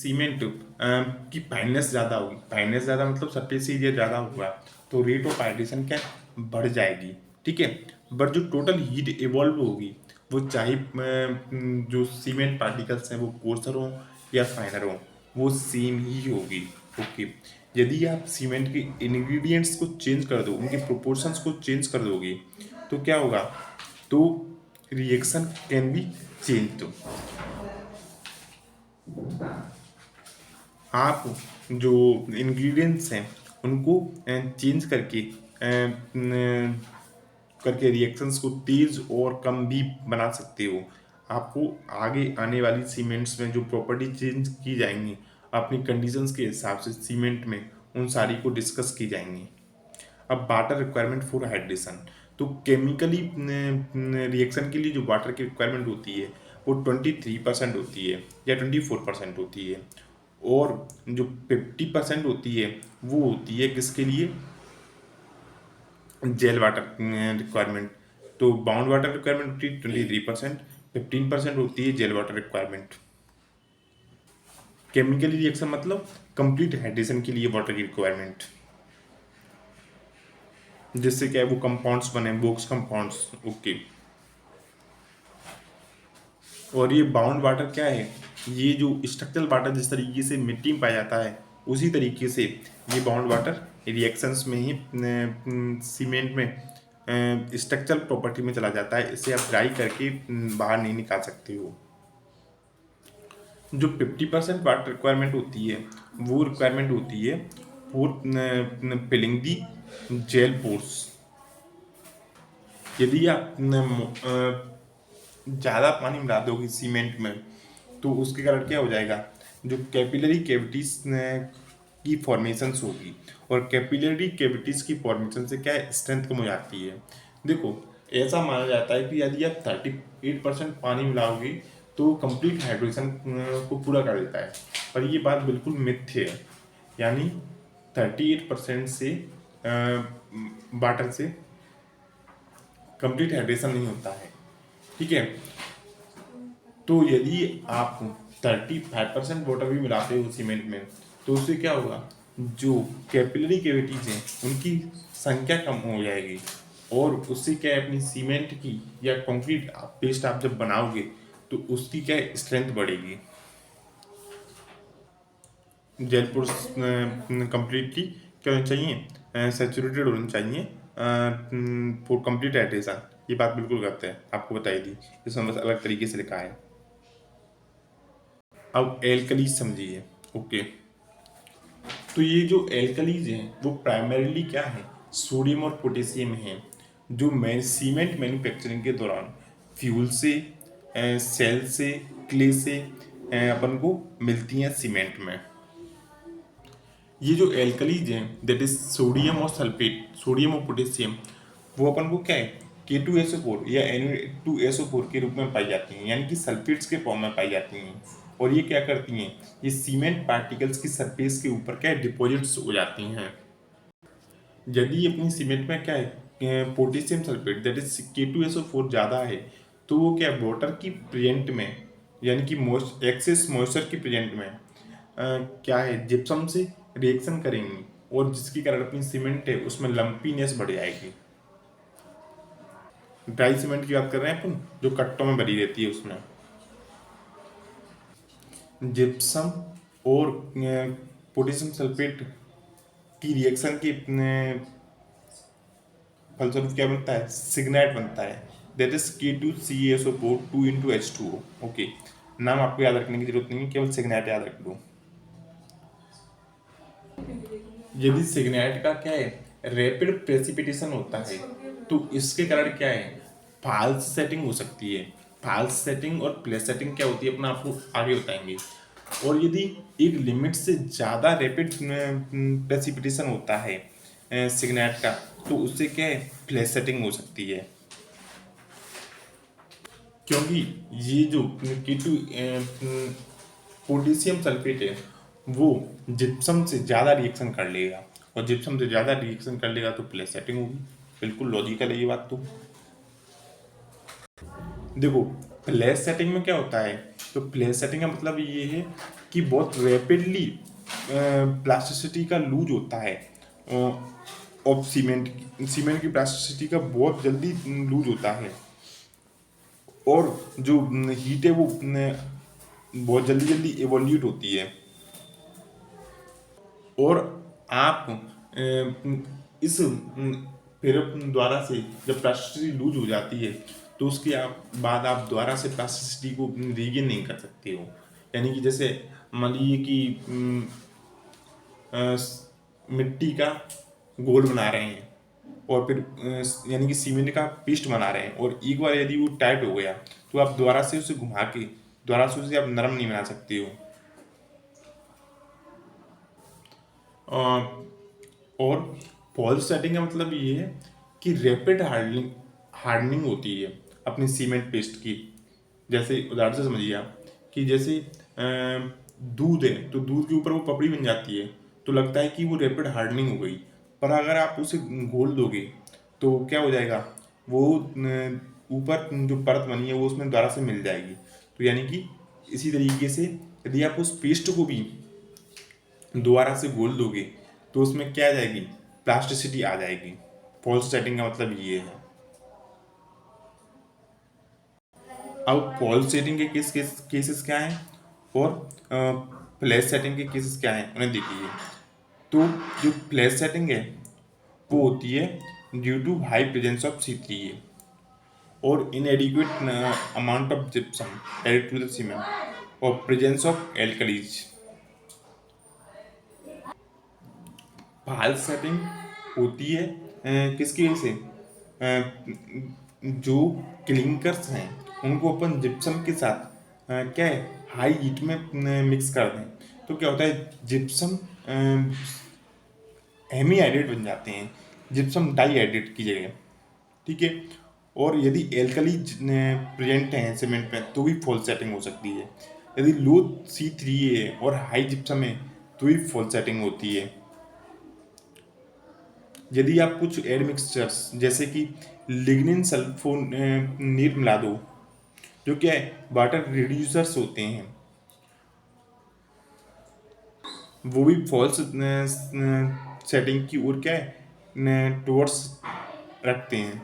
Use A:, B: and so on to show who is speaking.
A: Cement की fineness ज़्यादा होगी, फाइननेस ज़्यादा मतलब सरफेस एरिया ज़्यादा होगा, तो रेट ऑफ पार्टीशन क्या बढ़ जाएगी, ठीक है। बट जो टोटल हीट इवॉल्व होगी वो चाहे जो सीमेंट पार्टिकल्स हैं वो कोर्सर हों या फाइनर हों, वो सेम ही होगी। ओके, यदि आप सीमेंट के इंग्रेडिएंट्स को चेंज कर दो, उनके प्रोपोर्शंस को चेंज कर दोगे, तो क्या होगा, तो रिएक्शन कैन बी चेंज। तो आप जो इंग्रेडिएंट्स हैं उनको चेंज करके रिएक्शंस को तेज और कम भी बना सकते हो। आपको आगे आने वाली सीमेंट्स में जो प्रॉपर्टी चेंज की जाएंगी अपनी कंडीशंस के हिसाब से सीमेंट में, उन सारी को डिस्कस की जाएंगी। अब वाटर रिक्वायरमेंट फॉर हाइड्रेशन, तो केमिकली रिएक्शन के लिए जो वाटर की रिक्वायरमेंट होती है वो 23% होती है या 24% होती है, और जो 50% होती है वो होती है किसके लिए, जेल वाटर रिक्वायरमेंट। तो बाउंड वाटर रिक्वायरमेंट होती है 23%, 15% होती है gel water requirement. Chemically reaction मतलब कंप्लीट हाइड्रेशन के लिए वाटर की रिक्वायरमेंट, जिससे क्या है वो कंपाउंड्स बने, बोक्स कंपाउंड्स। ओके, और ये बाउंड वाटर क्या है, ये जो स्ट्रक्चरल वाटर जिस तरीके से मिट्टी में पाया जाता है उसी तरीके से ये बाउंड वाटर रिएक्शंस में ही सीमेंट में स्ट्रक्चरल प्रॉपर्टी में चला जाता है। इसे आप ड्राई करके बाहर नहीं निकाल सकते हो। जो 50% वाटर रिक्वायरमेंट होती है वो रिक्वायरमेंट होती है for filling the gel pores. यदि आप ज़्यादा पानी मिला दोगे सीमेंट में तो उसके कारण क्या हो जाएगा, जो कैपिलरी कैविटीज की फॉर्मेशंस होगी, और कैपिलरी कैविटीज की फॉर्मेशन से क्या है, स्ट्रेंथ कम हो जाती है। देखो, ऐसा माना जाता है कि यदि आप 38% पानी मिलाओगे तो कंप्लीट हाइड्रेशन को पूरा कर देता है, पर ये बात बिल्कुल मिथ्य है। यानी 38% से वाटर से कंप्लीट हाइड्रेशन नहीं होता है, ठीक है। तो यदि आप 35% वाटर भी मिलाते हो सीमेंट में तो उससे क्या होगा, जो कैपिलरी कैविटीज हैं उनकी संख्या कम हो जाएगी, और उससे क्या है, अपनी सीमेंट की या कंक्रीट पेस्ट आप जब बनाओगे तो उसकी क्या है, स्ट्रेंथ बढ़ेगी। जेल पोर्स कम्प्लीटली क्या होनी चाहिए, सेचुरेटेड होनी चाहिए फॉर कंप्लीट हाइड्रेशन। ये बात बिल्कुल गलत है, आपको बताई दी, इसमें बस अलग तरीके से लिखा है। अब एल्कलीज समझिए। ओके, तो ये जो एल्कलीज हैं वो प्राइमरीली क्या है, सोडियम और पोटेशियम हैं, जो सीमेंट मैन्युफैक्चरिंग के दौरान फ्यूल से, सेल से, क्ले से अपन को मिलती हैं सीमेंट में। ये जो एल्कलीज हैं दैट इज सोडियम और सल्फेट, सोडियम और पोटेशियम, वो अपन को क्या है, K2SO4 या Na2SO4 के रूप में पाई जाती हैं, यानी कि सल्फेट्स के फॉर्म में पाई जाती हैं। और ये क्या करती हैं, ये सीमेंट पार्टिकल्स की सरफेस के ऊपर क्या है, डिपॉजिट्स हो जाती हैं। यदि अपनी सीमेंट में क्या है, potassium sulphate that is K2SO4 ज़्यादा है, तो वो क्या है, वाटर की प्रेजेंट में, यानी कि एक्सेस मॉइस्चर की प्रेजेंट में क्या है, जिप्सम से रिएक्शन करेंगी, और जिसके कारण अपनी सीमेंट है उसमें लंपीनेस बढ़ जाएगी। ड्राई सीमेंट की बात कर रहे हैं अपन, जो कट्टों में भरी रहती है, उसमें जिप्सम और पोटेशियम सल्फेट की रिएक्शन के फलस्वरूप क्या बनता है, सिग्नाइट बनता है, that is K2CaSO4 2 H2O। Okay, नाम आपको याद रखने की जरूरत नहीं है, केवल सिग्नाइट याद रख लो। यदि सिग्नाइट का क्या है, रैपिड प्रेसिपिटेशन होता है, तो इसके कारण क्या है, फाल्स सेटिंग हो सकती है। फाल्स सेटिंग और प्लेस सेटिंग क्या होती है अपना आपको आगे बताएंगे। और यदि एक लिमिट से ज़्यादा रैपिड प्रेसिपिटेशन होता है सिग्नाइट का, तो उससे क्या है, प्लेस सेटिंग हो सकती है, क्योंकि ये जो K2 पोटेशियम सल्फेट है वो जिप्सम से ज़्यादा रिएक्शन कर लेगा, और जिप्सम से ज़्यादा रिएक्शन कर लेगा तो प्लेस सेटिंग होगी। बिल्कुल लॉजिकल है ये बात। तो देखो, प्लेस सेटिंग में क्या होता है, तो प्लेस सेटिंग का मतलब ये है कि बहुत रैपिडली प्लास्टिसिटी का लूज होता है ऑफ सीमेंट की प्लास्टिसिटी का बहुत जल्दी लूज होता है, और जो हीट है वो बहुत जल्दी जल्दी एवोल्यूट होती है। और आप इस फिर द्वारा से जब प्लास्टिसिटी लूज हो जाती है तो उसके बाद आप दोबारा से प्लास्टिसिटी को रीगेन नहीं कर सकते हो। यानी कि जैसे मान लीजिए कि मिट्टी का घोल बना रहे हैं और फिर यानी कि सीमेंट का पेस्ट बना रहे हैं, और एक बार यदि वो टाइट हो गया तो आप दोबारा से उसे घुमा के दोबारा से उसे आप नरम नहीं बना सकते हो। और पॉलिश सेटिंग का मतलब ये है कि रैपिड हार्डनिंग होती है अपनी सीमेंट पेस्ट की। जैसे उदाहरण से समझिए आप कि जैसे दूध है तो दूध के ऊपर वो पपड़ी बन जाती है तो लगता है कि वो रैपिड हार्डनिंग हो गई, पर अगर आप उसे घोल दोगे तो क्या हो जाएगा, वो ऊपर जो परत बनी है वो उसमें दोबारा से मिल जाएगी। तो यानी कि इसी तरीके से यदि आप उस पेस्ट को भी दोबारा से घोल दोगे तो उसमें क्या आ जाएगी, प्लास्टिसिटी आ जाएगी। फॉल्स सेटिंग का मतलब ये है। अब फॉल्स सेटिंग के केसेस क्या हैं और फ्लैश सेटिंग के केसेस क्या हैं उन्हें देखिए। तो जो फ्लैश सेटिंग है वो होती है due to high presence of C3A और inadequate amount of gypsum added to the cement और presence of alkalies. False setting होती है किसकी वजह से, जो क्लिंकर्स हैं उनको अपन जिप्सम के साथ क्या है हाई हीट में मिक्स कर दें तो क्या होता है, जिप्सम हेमी हाइड्रेट बन जाते हैं जिप्सम डाई हाइड्रेट की जगह। ठीक है। और यदि एल्कली प्रेजेंट है सीमेंट में तो भी फॉल सेटिंग हो सकती है। यदि लो C3A है और हाई जिप्सम है तो भी फॉल सेटिंग होती है। यदि आप कुछ एड मिक्सचर्स जैसे कि लिग्निन सल्फोनेट मिला दो, जो क्या है वाटर रिड्यूसर्स होते हैं, वो भी फॉल्स सेटिंग की ओर क्या है टुवर्ड्स रखते हैं।